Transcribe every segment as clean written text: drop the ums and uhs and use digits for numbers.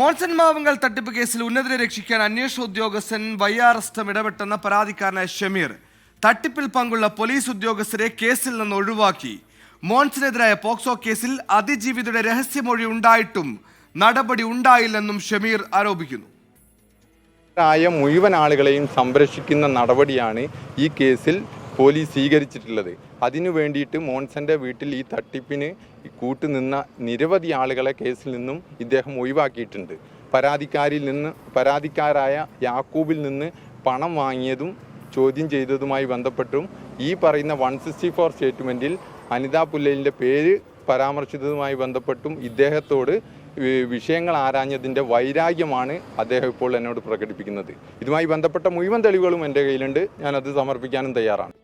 മോൺസൺ മാവുങ്കൽ തട്ടിപ്പ് കേസിൽ ഉന്നതരെ രക്ഷിക്കാൻ അന്വേഷണ ഉദ്യോഗസ്ഥൻ വയ്യാറസ്തം ഇടപെട്ടെന്ന പരാതിക്കാരനായ ഷമീർ തട്ടിപ്പിൽ പങ്കുള്ള പോലീസ് ഉദ്യോഗസ്ഥരെ കേസിൽ നിന്ന് ഒഴിവാക്കി. മോൺസനെതിരായ പോക്സോ കേസിൽ അതിജീവിതയുടെ രഹസ്യമൊഴി ഉണ്ടായിട്ടും നടപടി ഉണ്ടായില്ലെന്നും ഷമീർ ആരോപിക്കുന്നു. മുഴുവൻ ആളുകളെയും സംരക്ഷിക്കുന്ന നടപടിയാണ് ഈ കേസിൽ പോലീസ് സ്വീകരിച്ചിട്ടുള്ളത്. അതിനു വേണ്ടിയിട്ട് മോൺസന്റെ വീട്ടിൽ ഈ തട്ടിപ്പിന് കൂട്ടുനിന്ന നിരവധി ആളുകളെ കേസിൽ നിന്നും ഇദ്ദേഹം ഒഴിവാക്കിയിട്ടുണ്ട്. പരാതിക്കാരായ യാക്കൂബിൽ നിന്ന് പണം വാങ്ങിയതും ചോദ്യം ചെയ്തതുമായി ബന്ധപ്പെട്ടും ഈ പറയുന്ന 164 സ്റ്റേറ്റ്മെൻറ്റിൽ അനിത പുല്ലലിൻ്റെ പേര് പരാമർശിച്ചതുമായി ബന്ധപ്പെട്ടും ഇദ്ദേഹത്തോട് വിഷയങ്ങൾ ആരാഞ്ഞതിൻ്റെ വൈരാഗ്യമാണ് അദ്ദേഹം ഇപ്പോൾ എന്നോട് പ്രകടിപ്പിക്കുന്നത്. ഇതുമായി ബന്ധപ്പെട്ട മുഴുവൻ തെളിവുകളും എൻ്റെ കയ്യിലുണ്ട്. ഞാനത് സമർപ്പിക്കാനും തയ്യാറാണ്.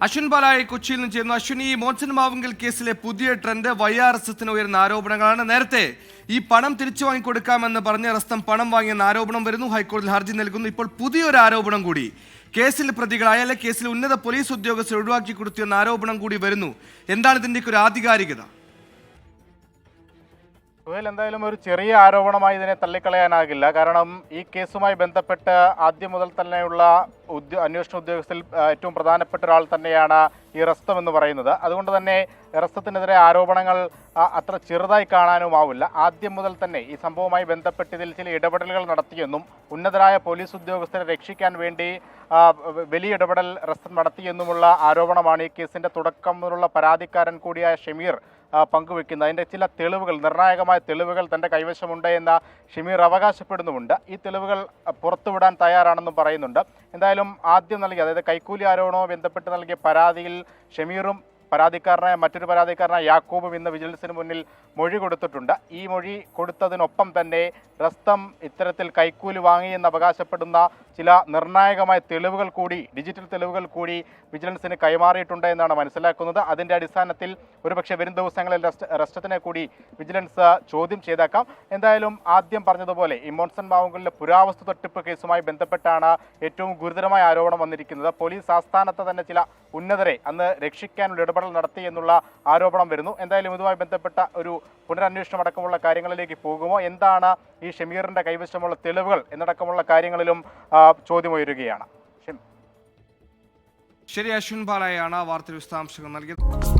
അശ്വിൻ ബാലായി കൊച്ചിയിൽ നിന്ന് ചേർന്നു. അശ്വിൻ, ഈ മോൺസൺ മാവുങ്കൽ കേസിലെ പുതിയ ട്രെൻഡ് വയ്യാറസ്തത്തിന് ഉയർന്ന ആരോപണങ്ങളാണ്. നേരത്തെ ഈ പണം തിരിച്ചു വാങ്ങിക്കൊടുക്കാമെന്ന് പറഞ്ഞ റസ്തം പണം വാങ്ങിയെന്ന ആരോപണം വരുന്നു. ഹൈക്കോടതിയിൽ ഹർജി നൽകുന്നു. ഇപ്പോൾ പുതിയൊരു ആരോപണം കൂടി, കേസിൽ പ്രതികളായ അല്ലെ കേസിൽ ഉന്നത പോലീസ് ഉദ്യോഗസ്ഥർ ഒഴിവാക്കി കൊടുത്തിയെന്ന ആരോപണം കൂടി വരുന്നു. എന്താണ് ഇതിൻ്റെയൊക്കെ ഒരു ആധികാരികത? എന്തായാലും ഒരു ചെറിയ ആരോപണമായി ഇതിനെ തള്ളിക്കളയാനാകില്ല. കാരണം ഈ കേസുമായി ബന്ധപ്പെട്ട് ആദ്യം മുതൽ തന്നെയുള്ള അന്വേഷണ ഉദ്യോഗസ്ഥരിൽ ഏറ്റവും പ്രധാനപ്പെട്ട ഒരാൾ തന്നെയാണ് ഈ റസ്തം എന്ന് പറയുന്നത്. അതുകൊണ്ട് തന്നെ റസ്തത്തിനെതിരെ ആരോപണങ്ങൾ അത്ര ചെറുതായി കാണാനുമാവില്ല. ആദ്യം മുതൽ തന്നെ ഈ സംഭവവുമായി ബന്ധപ്പെട്ട് ഇതിൽ ചില ഇടപെടലുകൾ നടത്തിയെന്നും ഉന്നതരായ പോലീസ് ഉദ്യോഗസ്ഥരെ രക്ഷിക്കാൻ വേണ്ടി വലിയ ഇടപെടൽ റസ്തം നടത്തിയെന്നുമുള്ള ആരോപണമാണ് ഈ കേസിന്റെ തുടക്കം മുതലുള്ള പരാതിക്കാരൻ കൂടിയായ ഷമീർ പങ്കുവെക്കുന്നത്. അതിൻ്റെ ചില തെളിവുകൾ, നിർണായകമായ തെളിവുകൾ തൻ്റെ കൈവശമുണ്ട് എന്ന് ഷമീർ അവകാശപ്പെടുന്നുമുണ്ട്. ഈ തെളിവുകൾ പുറത്തുവിടാൻ തയ്യാറാണെന്നും പറയുന്നുണ്ട്. എന്തായാലും ആദ്യം നൽകിയ, അതായത് കൈക്കൂലി ആരോപണവുമായി ബന്ധപ്പെട്ട് നൽകിയ പരാതിയിൽ ഷമീറും മറ്റൊരു പരാതിക്കാരനായ യാക്കൂബും ഇന്ന് വിജിലൻസിന് മുന്നിൽ മൊഴി കൊടുത്തിട്ടുണ്ട്. ഈ മൊഴി കൊടുത്തതിനൊപ്പം തന്നെ റസ്തം ഇത്തരത്തിൽ കൈക്കൂലി വാങ്ങിയെന്ന് അവകാശപ്പെടുന്ന ചില നിർണായകമായ തെളിവുകൾ കൂടി, ഡിജിറ്റൽ തെളിവുകൾ കൂടി വിജിലൻസിന് കൈമാറിയിട്ടുണ്ട് എന്നാണ് മനസ്സിലാക്കുന്നത്. അതിൻ്റെ അടിസ്ഥാനത്തിൽ ഒരുപക്ഷെ വരും ദിവസങ്ങളിൽ റസ്തത്തിനെ കൂടി വിജിലൻസ് ചോദ്യം ചെയ്തേക്കാം. എന്തായാലും ആദ്യം പറഞ്ഞതുപോലെ ഈ മോൺസൺ മാവുങ്കലിലെ പുരാവസ്തു തട്ടിപ്പ് കേസുമായി ബന്ധപ്പെട്ടാണ് ഏറ്റവും ഗുരുതരമായ ആരോപണം വന്നിരിക്കുന്നത്. പോലീസ് ആസ്ഥാനത്ത് തന്നെ ചില ഉന്നതരെ അന്ന് രക്ഷിക്കാനുള്ള ഇടപെടൽ നടത്തി എന്നുള്ള ആരോപണം വരുന്നു. എന്തായാലും ഇതുമായി ബന്ധപ്പെട്ട ഒരു പുനരന്വേഷണം അടക്കമുള്ള കാര്യങ്ങളിലേക്ക് പോകുമോ, എന്താണ് ഈ ഷമീറിന്റെ കൈവശമുള്ള തെളിവുകൾ എന്നടക്കമുള്ള കാര്യങ്ങളിലും ചോദ്യമുയരുകയാണ്. ശരി, അശ്വിൻ ബാലയാണ് വാർത്തയുടെ വിശദാംശങ്ങൾ നൽകിയത്.